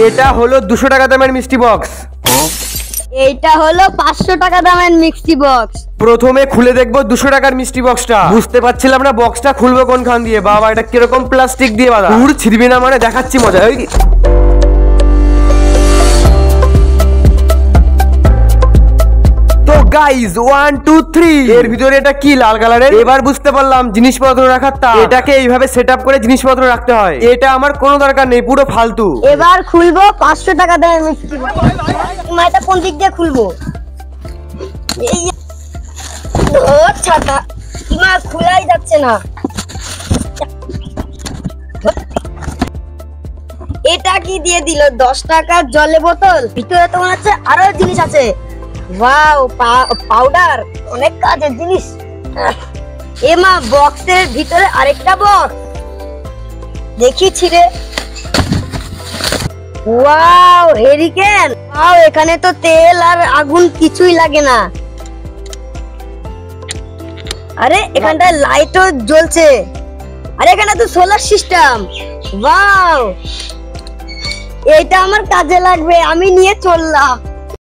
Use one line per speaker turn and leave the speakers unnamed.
এটা হলো 200 টাকা দামের মিষ্টি বক্স।
এইটা হলো 500 টাকা দামের মিষ্টি বক্স।
প্রথমে খুলে দেখবো 200 টাকার মিষ্টি বক্সটা। বুঝতে পারছিলাম না বক্সটা খুলবো কোনখান দিয়ে। বাবা এটা কিরকম প্লাস্টিক দিয়ে বাঁধা, দূর ছিড়বি না মানে দেখাচ্ছি মজা। ওই তো গাইজ 1 2 3 এর ভিতরে এটা কি লাল কালারের। এবার বুঝতে পারলাম জিনিসপত্র রাখার তা। এটাকে এইভাবে সেটআপ করে জিনিসপত্র রাখতে হয়। এটা আমার কোনো দরকার নেই, পুরো ফালতু।
এবার খুলবো 500 টাকা দামের মিষ্টি বক্স। এটা কোন দিক দিয়ে খুলবো? এই ও ছাতা মা খোলাই যাচ্ছে না। এটা কি দিয়ে দিল? 10 টাকার জলের বোতল। ভিতরে তো মনে হচ্ছে আরো জিনিস আছে। ওয়াও, পাউডার, অনেক কাজের জিনিস। এমা বক্সের ভিতরে আরেকটা বক্স দেখি ছিড়ে। Wow, hurricane. ওয়াও, এখানে তো তেল আর আগুন কিছুই লাগে না। আরে এখানটায় লাইটও জ্বলছে। আরে এখানে তো সোলার সিস্টেম। ওয়াও, এটা আমার কাজে লাগবে, আমি নিয়ে চললাম।